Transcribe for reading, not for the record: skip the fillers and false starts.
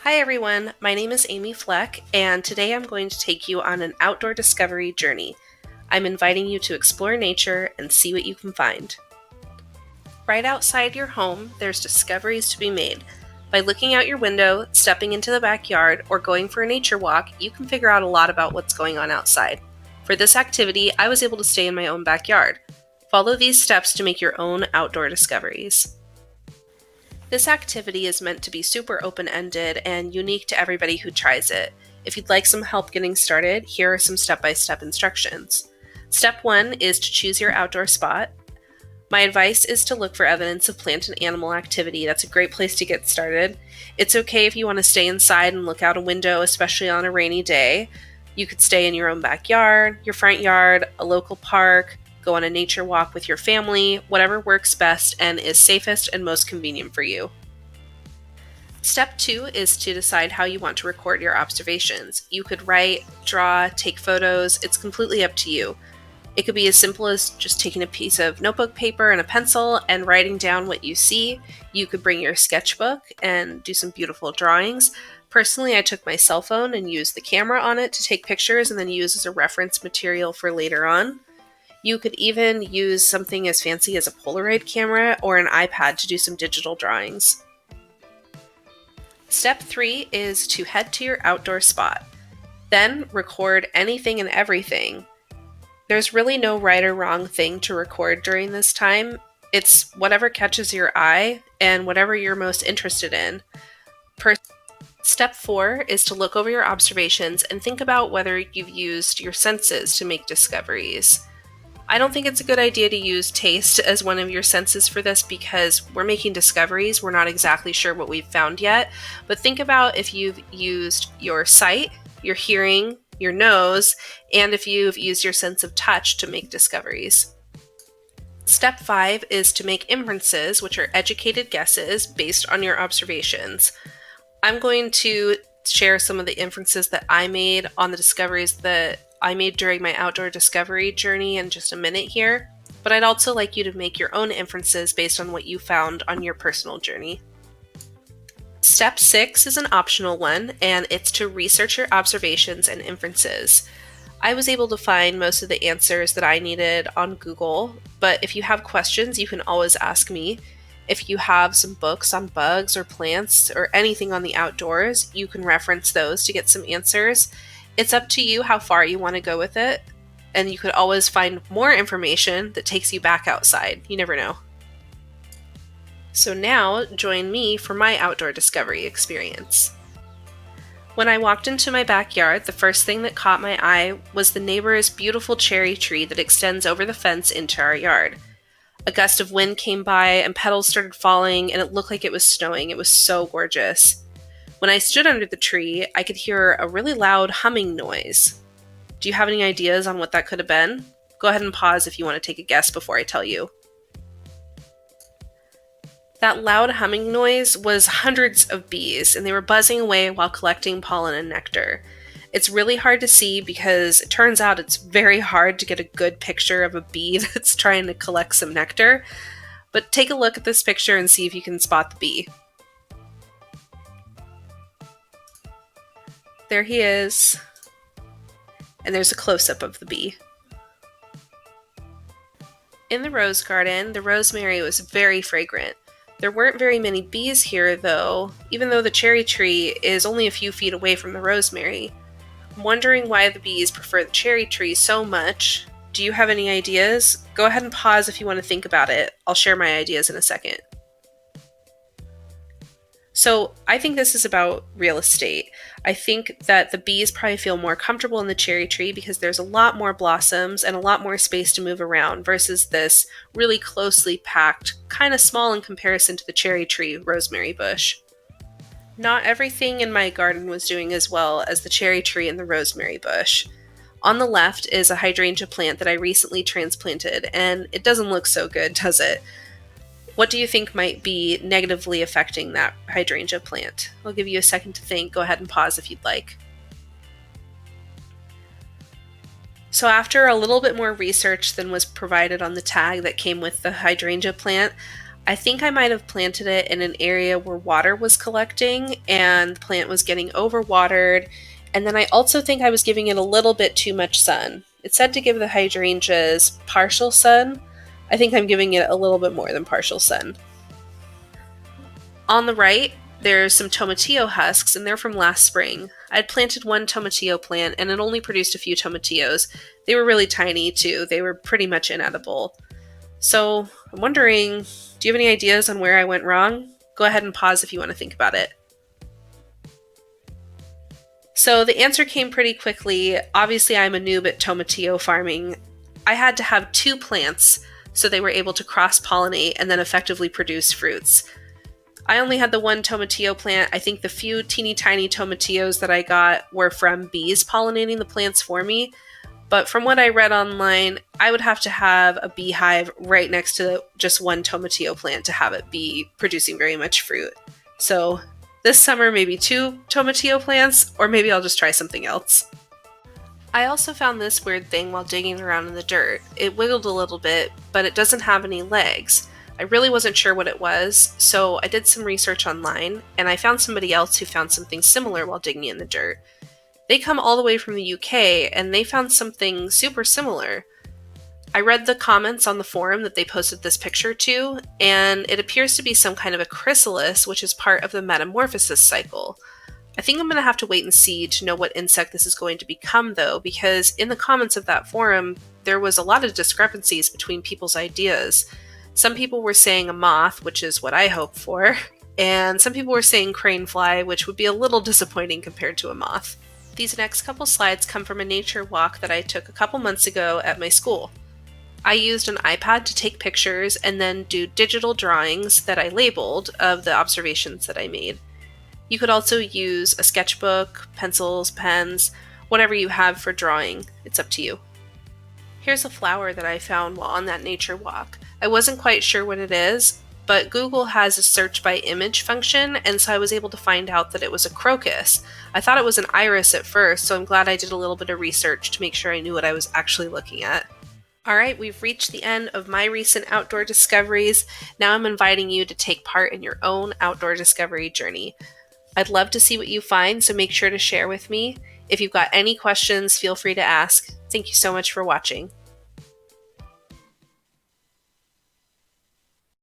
Hi everyone, my name is Amy Fleck, and today I'm going to take you on an outdoor discovery journey. I'm inviting you to explore nature and see what you can find. Right outside your home, there's discoveries to be made. By looking out your window, stepping into the backyard, or going for a nature walk, you can figure out a lot about what's going on outside. For this activity, I was able to stay in my own backyard. Follow these steps to make your own outdoor discoveries. This activity is meant to be super open-ended and unique to everybody who tries it. If you'd like some help getting started, here are some step-by-step instructions. Step 1 is to choose your outdoor spot. My advice is to look for evidence of plant and animal activity. That's a great place to get started. It's okay if you want to stay inside and look out a window, especially on a rainy day. You could stay in your own backyard, your front yard, a local park, go on a nature walk with your family, whatever works best and is safest and most convenient for you. Step 2 is to decide how you want to record your observations. You could write, draw, take photos. It's completely up to you. It could be as simple as just taking a piece of notebook paper and a pencil and writing down what you see. You could bring your sketchbook and do some beautiful drawings. Personally, I took my cell phone and used the camera on it to take pictures and then use as a reference material for later on. You could even use something as fancy as a Polaroid camera or an iPad to do some digital drawings. Step 3 is to head to your outdoor spot. Then record anything and everything. There's really no right or wrong thing to record during this time. It's whatever catches your eye and whatever you're most interested in. Step 4 is to look over your observations and think about whether you've used your senses to make discoveries. I don't think it's a good idea to use taste as one of your senses for this because we're making discoveries. We're not exactly sure what we've found yet. But think about if you've used your sight, your hearing, your nose, and if you've used your sense of touch to make discoveries. Step 5 is to make inferences, which are educated guesses based on your observations. I'm going to share some of the inferences that I made on the discoveries that I made during my outdoor discovery journey in just a minute here, but I'd also like you to make your own inferences based on what you found on your personal journey. Step 6 is an optional one, and it's to research your observations and inferences. I was able to find most of the answers that I needed on Google, but if you have questions, you can always ask me. If you have some books on bugs or plants or anything on the outdoors, you can reference those to get some answers. It's up to you how far you want to go with it, and you could always find more information that takes you back outside. You never know. So now, join me for my outdoor discovery experience. When I walked into my backyard, the first thing that caught my eye was the neighbor's beautiful cherry tree that extends over the fence into our yard. A gust of wind came by and petals started falling, and it looked like it was snowing. It was so gorgeous. When I stood under the tree, I could hear a really loud humming noise. Do you have any ideas on what that could have been? Go ahead and pause if you want to take a guess before I tell you. That loud humming noise was hundreds of bees, and they were buzzing away while collecting pollen and nectar. It's really hard to see because it turns out it's very hard to get a good picture of a bee that's trying to collect some nectar. But take a look at this picture and see if you can spot the bee. There he is. And there's a close-up of the bee. In the rose garden, the rosemary was very fragrant. There weren't very many bees here, though, even though the cherry tree is only a few feet away from the rosemary. I'm wondering why the bees prefer the cherry tree so much. Do you have any ideas? Go ahead and pause if you want to think about it. I'll share my ideas in a second. So I think this is about real estate. I think that the bees probably feel more comfortable in the cherry tree because there's a lot more blossoms and a lot more space to move around versus this really closely packed, kind of small in comparison to the cherry tree rosemary bush. Not everything in my garden was doing as well as the cherry tree and the rosemary bush. On the left is a hydrangea plant that I recently transplanted, and it doesn't look so good, does it? What do you think might be negatively affecting that hydrangea plant? I'll give you a second to think. Go ahead and pause if you'd like. So after a little bit more research than was provided on the tag that came with the hydrangea plant, I think I might have planted it in an area where water was collecting and the plant was getting overwatered. And then I also think I was giving it a little bit too much sun. It said to give the hydrangeas partial sun. I think I'm giving it a little bit more than partial sun. On the right, there's some tomatillo husks, and they're from last spring. I had planted one tomatillo plant, and it only produced a few tomatillos. They were really tiny, too. They were pretty much inedible. So, I'm wondering, do you have any ideas on where I went wrong? Go ahead and pause if you want to think about it. So, the answer came pretty quickly. Obviously, I'm a noob at tomatillo farming. I had to have two plants so they were able to cross-pollinate and then effectively produce fruits. I only had the one tomatillo plant. I think the few teeny tiny tomatillos that I got were from bees pollinating the plants for me. But from what I read online, I would have to have a beehive right next to just one tomatillo plant to have it be producing very much fruit. So this summer, maybe two tomatillo plants, or maybe I'll just try something else. I also found this weird thing while digging around in the dirt. It wiggled a little bit, but it doesn't have any legs. I really wasn't sure what it was, so I did some research online, and I found somebody else who found something similar while digging in the dirt. They come all the way from the UK, and they found something super similar. I read the comments on the forum that they posted this picture to, and it appears to be some kind of a chrysalis, which is part of the metamorphosis cycle. I think I'm going to have to wait and see to know what insect this is going to become, though, because in the comments of that forum, there was a lot of discrepancies between people's ideas. Some people were saying a moth, which is what I hope for, and some people were saying cranefly, which would be a little disappointing compared to a moth. These next couple slides come from a nature walk that I took a couple months ago at my school. I used an iPad to take pictures and then do digital drawings that I labeled of the observations that I made. You could also use a sketchbook, pencils, pens, whatever you have for drawing. It's up to you. Here's a flower that I found while on that nature walk. I wasn't quite sure what it is, but Google has a search by image function, and so I was able to find out that it was a crocus. I thought it was an iris at first, so I'm glad I did a little bit of research to make sure I knew what I was actually looking at. Alright, we've reached the end of my recent outdoor discoveries. Now I'm inviting you to take part in your own outdoor discovery journey. I'd love to see what you find, so make sure to share with me. If you've got any questions, feel free to ask. Thank you so much for watching.